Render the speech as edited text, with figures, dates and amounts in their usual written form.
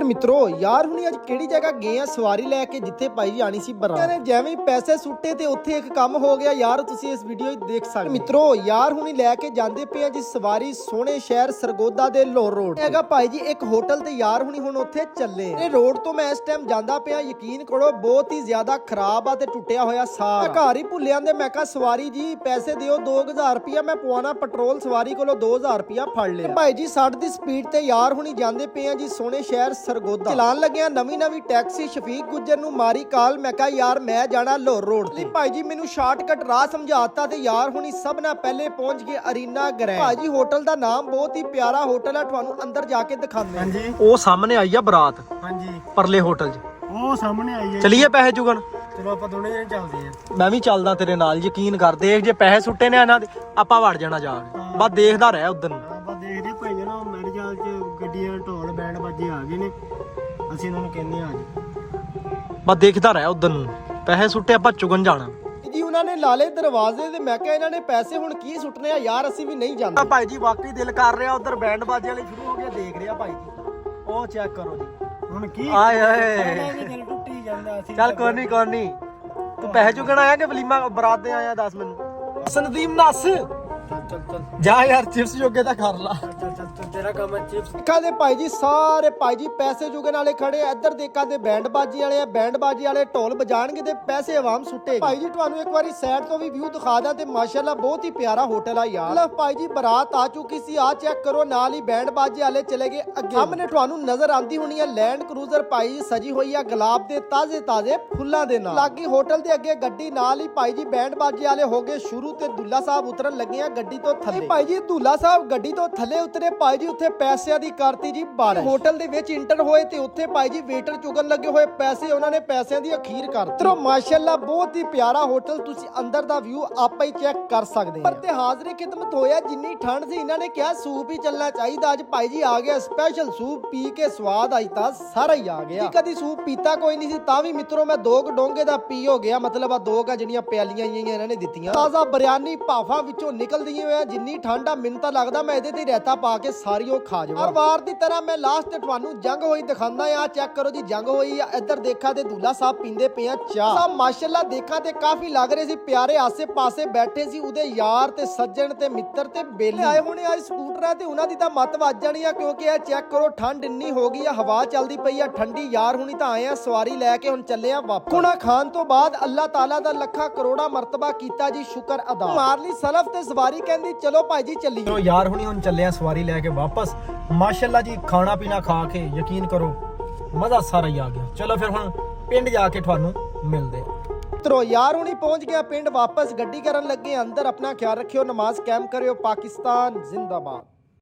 ਇਧਰ ਮਿੱਤਰੋ ਯਾਰ ਹੁਣੀ ਅੱਜ ਕਿਹੜੀ ਜਗ੍ਹਾ ਗਏ ਆ ਸਵਾਰੀ ਲੈ ਕੇ ਜਿੱਥੇ ਭਾਈ ਆਣੀ ਸੀ ਬਰਾਤ ਨੇ ਜਿਵੇਂ ਪੈਸੇ ਸੁੱਟੇ ਤੇ ਉੱਥੇ ਇੱਕ ਕੰਮ ਹੋ ਗਿਆ ਯਾਰ। ਤੁਸੀਂ ਇਸ ਵੀਡੀਓ ਵਿੱਚ ਦੇਖ ਸਕਦੇ ਮਿੱਤਰੋ ਯਾਰ ਹੁਣੀ ਲੈ ਕੇ ਜਾਂਦੇ ਪਏ ਆ ਜੀ ਸਵਾਰੀ ਸੋਹਣੇ ਸ਼ਹਿਰ ਸਰਗੋਦਾ ਦੇ ਲਾਹੌਰ ਰੋਡ ਹੈਗਾ ਭਾਈ ਜੀ ਇੱਕ ਹੋਟਲ ਤੇ ਯਾਰ ਹੁਣੀ ਹੁਣ ਉੱਥੇ ਚੱਲੇ। ਇਹ ਰੋਡ ਤੋਂ ਮੈਂ ਇਸ ਟਾਈਮ ਜਾਂਦਾ ਪਿਆ, ਯਕੀਨ ਕਰੋ ਬਹੁਤ ਹੀ ਜ਼ਿਆਦਾ ਖਰਾਬ ਆ ਤੇ ਟੁੱਟਿਆ ਹੋਇਆ ਸਾਰ। ਮੈਂ ਘਰ ਹੀ ਭੁੱਲਿਆਂ ਦੇ ਮੈਂ ਕਿਹਾ ਸਵਾਰੀ ਜੀ ਪੈਸੇ ਦਿਓ 2000 ਰੁਪਇਆ ਮੈਂ ਪਵਾਣਾ ਪੈਟਰੋਲ, ਸਵਾਰੀ ਕੋਲੋਂ 2000 ਰੁਪਇਆ ਫੜ ਲਿਆ। ਭਾਈ ਜੀ 60 ਦੀ ਸਪੀਡ ਤੇ ਯਾਰ ਹੁਣੀ ਜਾਂਦੇ ਪਏ ਆ ਜੀ ਸੋਹਣੇ ਸ਼ਹਿਰ ਸਰਗੋਦਾ। ਚਲਾਨ ਲੱਗਿਆ ਨਵੀਂ ਟੈਕਸੀ ਸ਼ਫੀਕ ਗੁੱਜਰ ਨੂੰ ਮਾਰੀ ਕਾਲ, ਮੈਂ ਕਿਹਾ ਯਾਰ ਮੈਂ ਜਾਣਾ ਲਾਹੌਰ ਰੋਡ ਤੇ। ਭਾਈ ਜੀ ਮੈਨੂੰ ਸ਼ਾਰਟਕਟ ਰਾਹ ਸਮਝਾਤਾ ਤੇ ਯਾਰ ਹੁਣੀ ਸਭ ਨਾਲ ਪਹਿਲੇ ਪਹੁੰਚ ਗਏ ਅਰੀਨਾ ਗ੍ਰੈਂਡ। ਭਾਈ ਜੀ ਹੋਟਲ ਦਾ ਨਾਮ ਬਹੁਤ ਹੀ ਪਿਆਰਾ ਹੋਟਲ ਹੈ, ਤੁਹਾਨੂੰ ਅੰਦਰ ਜਾ ਕੇ ਦਿਖਾਉਂਦੇ ਹਾਂ। ਹਾਂਜੀ ਉਹ ਸਾਹਮਣੇ ਆਈ ਆ ਬਰਾਤ, ਹਾਂਜੀ ਪਰਲੇ ਹੋਟਲ 'ਚ ਉਹ ਸਾਹਮਣੇ ਆਈ ਹੈ। ਚਲੀਏ ਪੈਸੇ ਚੁਗਣ। ਚਲੋ ਆਪਾਂ ਦੋਨੇ ਜਣੇ ਚੱਲਦੇ ਆਂ। ਮੈਂ ਵੀ ਚੱਲਦਾ ਤੇਰੇ ਨਾਲ, ਯਕੀਨ ਕਰ। ਦੇਖ ਜੇ ਪੈਸੇ ਸੁੱਟੇ ਨੇ ਇਹਨਾਂ ਦੇ ਆਪਾਂ ਵੜ ਜਾਣਾ ਜਾ ਕੇ, ਬਸ ਦੇਖਦਾ ਰਹਿ ਉਧਰ ਨੂੰ। ਆਪਾਂ ਦੇਖਦੇ ਭਾਈ ਜਣਾ ਮੈਡੀਕਲ 'ਚ ਗੱਡੀਆਂ ਢੋਲ ਬੈਂਡ ਬਾਜੇ ਆ ਗਏ ਨੇ, ਅਸੀਂ ਇਹਨਾਂ ਨੂੰ ਕਹਿੰਦੇ ਆ ਜੀ ਬਸ ਦੇਖਦਾ ਰਹਿ ਉਧਰ ਨੂੰ। ਪੈਸੇ ਸੁੱਟੇ ਆਪਾਂ ਚੁਗਣ ਜਾਣਾ ਜੀ। ਉਹਨਾਂ ਨੇ ਲਾਲੇ ਦਰਵਾਜ਼ੇ ਤੇ, ਮੈਂ ਕਿਹਾ ਇਹਨਾਂ ਨੇ ਪੈਸੇ ਹੁਣ ਕੀ ਸੁੱਟਨੇ ਆ ਯਾਰ, ਅਸੀਂ ਵੀ ਨਹੀਂ ਜਾਂਦੇ। ਭਾਈ ਜੀ ਵਾਕਈ ਦਿਲ ਕਰ ਰਿਹਾ, ਉਧਰ ਬੈਂਡ ਬਾਜੇ ਵਾਲੇ ਸ਼ੁਰੂ ਹੋ ਗਏ, ਦੇਖ ਰਿਹਾ ਭਾਈ ਜੀ। ਉਹ ਚੈੱਕ ਕਰੋ ਜੀ ਹੁਣ ਕੀ ਆਏ ਹਾਏ। ਦਿਲ ਟੁੱਟੀ ਜਾਂਦਾ ਅਸੀਂ। ਚੱਲ ਕੋਈ ਨਹੀਂ ਤੂੰ ਪੈਸੇ ਚੁਗਣ ਆਇਆ ਕਿ ਵਲੀਮਾ ਬਰਾਤ ਦੇ ਆਇਆ? ਦੱਸ ਮੈਨੂੰ ਸੰਦੀਪ ਨਸ ਚੱਲ ਜਾ ਯਾਰ, ਚਿਪਸ ਜੋਗੇ ਤਾਂ ਕਰ ਲਾ। ਤੇਰਾ ਕੰਮ ਹੈ ਚਿਪਸ। ਦੇਖਾਂ ਭਾਈ ਜੀ ਸਾਰੇ ਭਾਈ ਜੀ ਪੈਸੇ ਚੁਗਣ ਵਾਲੇ ਖੜੇ ਆ। ਇੱਧਰ ਦੇਖਾਂ ਦੇ ਬੈਂਡ ਬਾਜੀ ਵਾਲੇ ਆ, ਬੈਂਡ ਬਾਜੀ ਵਾਲੇ ਢੋਲ ਵਜਾਣਗੇ ਤੇ ਪੈਸੇ ਆਵਾਮ ਸੁੱਟੇ। ਭਾਈ ਜੀ ਤੁਹਾਨੂੰ ਇੱਕ ਵਾਰੀ ਸਾਈਡ ਤੋਂ ਵੀ ਵਿਊ ਦਿਖਾ ਦਾਂ ਤੇ ਮਾਸ਼ਾਅੱਲਾ ਬਹੁਤ ਹੀ ਪਿਆਰਾ ਹੋਟਲ ਆ ਯਾਰ। ਲਓ ਭਾਈ ਜੀ ਬਰਾਤ ਆ ਚੁੱਕੀ ਸੀ, ਆ ਚੈੱਕ ਕਰੋ, ਨਾਲ ਹੀ ਬੈਂਡ ਬਾਜੀ ਵਾਲੇ ਚਲੇ ਗਏ ਅੱਗੇ। ਸਾਹਮਣੇ ਤੁਹਾਨੂੰ ਨਜ਼ਰ ਆਂਦੀ ਹੋਣੀ ਆ ਲੈਂਡ ਕਰੂਜ਼ਰ ਭਾਈ ਜੀ ਸਜੀ ਹੋਈ ਆ ਗੁਲਾਬ ਦੇ ਤਾਜ਼ੇ ਫੁੱਲਾਂ ਦੇ ਨਾਲ। ਲਾਗੀ ਹੋਟਲ ਦੇ ਅੱਗੇ ਗੱਡੀ, ਨਾਲ ਹੀ ਭਾਈ ਜੀ ਬੈਂਡ ਬਾਜੀ ਵਾਲੇ ਹੋ ਗਏ ਸ਼ੁਰੂ ਤੇ ਦੁੱਲਾ ਸਾਹਿਬ ਉਤਰਨ ਲੱਗੇ ਆ ਗੱਡੀ ਤੋਂ ਥੱਲੇ। ਭਾਈ ਜੀ ਦੁੱਲਾ ਸਾਹਿਬ ਗੱਡੀ ਤੋਂ ਥੱਲੇ ਉਤਰੇ, ਭਾਈ ਜੀ ਉੱਥੇ ਪੈਸਿਆਂ ਦੀ ਕਰਤੀ ਜੀ ਬਾਰਿਸ਼। ਹੋਟਲ ਦੇ ਵਿੱਚ ਇੰਟਰ ਹੋਏ ਤੇ ਉੱਥੇ ਭਾਈ ਜੀ ਵੇਟਰ ਚੁਗਣ ਲੱਗੇ ਹੋਏ ਪੈਸੇ, ਉਹਨਾਂ ਨੇ ਪੈਸਿਆਂ ਦੀ ਅਖੀਰ ਕਰਤੀ। ਤਰੋ ਮਾਸ਼ਾਅੱਲਾ ਬਹੁਤ ਹੀ ਪਿਆਰਾ ਹੋਟਲ, ਤੁਸੀਂ ਅੰਦਰ ਦਾ ਵਿਊ ਆਪੇ ਹੀ ਚੈੱਕ ਕਰ ਸਕਦੇ ਹੋ। ਪਰ ਤੇ ਹਾਜ਼ਰੇ ਖਿਦਮਤ ਹੋਇਆ, ਜਿੰਨੀ ਠੰਡ ਸੀ ਇਹਨਾਂ ਨੇ ਕਿਹਾ ਸੂਪ ਹੀ ਚੱਲਣਾ ਚਾਹੀਦਾ। ਅੱਜ ਭਾਈ ਜੀ ਆ ਗਿਆ ਸਪੈਸ਼ਲ ਸੂਪ, ਪੀ ਕੇ ਸਵਾਦ ਆਈ ਤਾਂ ਸਾਰਾ ਹੀ ਆ ਗਿਆ। ਕਦੀ ਸੂਪ ਪੀਤਾ ਕੋਈ ਨਹੀਂ ਸੀ, ਤਾਂ ਵੀ ਮਿੱਤਰੋ ਮੈਂ 2 ਡੋਂਗੇ ਦਾ ਪੀ ਹੋ ਗਿਆ। ਮਤਲਬ ਆ 2 ਜਿਹੜੀਆਂ ਪਿਆਲੀਆਂ ਆਈਆਂ ਇਹਨਾਂ ਨੇ ਦਿੱਤੀਆਂ, ਤਾਜ਼ਾ ਬਿਰਿਆਨੀ ਭਾਫਾਂ ਵਿੱਚੋਂ ਨਿਕਲਦੀਆਂ ਹੋਇਆ। ਜਿੰਨੀ ਠੰਡ ਆ ਮੈਨੂੰ ਤਾਂ ਲੱਗਦਾ ਮੈਂ ਇਹਦੇ ਤੇ ਰਹਿਤਾ ਪਾ ਕੇ ਸਾਰੀ ਉਹ ਖਾ ਜਾਵਾਂ। ਹਰ ਵਾਰ ਦੀ ਤਰ੍ਹਾਂ ਮੈਂ ਲਾਸਟ ਤੇ ਤੁਹਾਨੂੰ ਜੰਗ ਹੋਈ ਦਿਖਾਉਂਦਾ ਆ। ਚੈੱਕ ਕਰੋ ਜੀ ਜੰਗ ਹੋਈ ਆ। ਇੱਧਰ ਦੇਖਾ ਤੇ ਦੁੱਲਾ ਸਾਹਿਬ ਪੀਂਦੇ ਪਏ ਆ ਚਾਹ। ਸਭ ਮਾਸ਼ਾਅੱਲਾ ਦੇਖਾ ਤੇ ਕਾਫੀ ਲੱਗ ਰਹੇ ਸੀ ਪਿਆਰੇ, ਆਸੇ ਪਾਸੇ ਬੈਠੇ ਸੀ ਉਹਦੇ ਯਾਰ ਤੇ ਸੱਜਣ ਤੇ ਮਿੱਤਰ ਤੇ ਬੇਲੀ ਆਏ ਹੋਣੇ ਅੱਜ ਸਕੂਟਰਾਂ ਤੇ। ਉਹਨਾਂ ਦੀ ਤਾਂ ਮੱਤ ਵੱਜ ਜਾਣੀ ਆ, ਕਿਉਂਕਿ ਇਹ ਚੈੱਕ ਕਰੋ ਠੰਡ ਇੰਨੀ ਹੋ ਗਈ ਆ, ਹਵਾ ਚੱਲਦੀ ਪਈ ਆ ਠੰਡੀ। ਯਾਰ ਹੁਣੀ ਤਾਂ ਆਏ ਆ ਸਵਾਰੀ ਲੈ ਕੇ, ਹੁਣ ਚੱਲੇ ਆ ਵਾਪਸ। ਖਾਣਾ ਖਾਣ ਤੋਂ ਬਾਅਦ ਅੱਲਾਹ ਤਾਲਾ ਦਾ ਲੱਖਾਂ ਕਰੋੜਾ ਮਰਤਬਾ ਕੀਤਾ ਜੀ ਸ਼ੁਕਰ ਅਦਾ। ਮਾਰ ਲਈ ਸਲਫ ਤੇ ਸਵਾਰੀ ਕਹਿੰਦੀ ਚਲੋ ਭਾਈ ਜੀ ਚੱਲੀਏ। ਚਲੋ ਯਾਰ ਹੁਣੀ ਹੁਣ ਚੱਲੇ ਆ ਸਵਾਰੀ ਲੈ ਕੇ ਵਾਪਸ। ਮਾਸ਼ਾਅੱਲਾ ਜੀ ਖਾਣਾ ਪੀਣਾ ਖਾ ਕੇ ਯਕੀਨ ਕਰੋ ਮਜ਼ਾ ਸਾਰਾ ਹੀ ਆ ਗਿਆ। ਚਲੋ ਫਿਰ ਹੁਣ ਪਿੰਡ ਜਾ ਕੇ ਤੁਹਾਨੂੰ ਮਿਲਦੇ ਆ। ਤਰੋ ਯਾਰ ਹੁਣੀ ਪਹੁੰਚ ਗਿਆ ਪਿੰਡ, ਵਾਪਸ ਗੱਡੀ ਕਰਨ ਲੱਗੇ ਅੰਦਰ। ਆਪਣਾ ਖਿਆਲ ਰੱਖਿਓ, ਨਮਾਜ਼ ਕਾਇਮ ਕਰਿਓ। ਪਾਕਿਸਤਾਨ ਜ਼ਿੰਦਾਬਾਦ।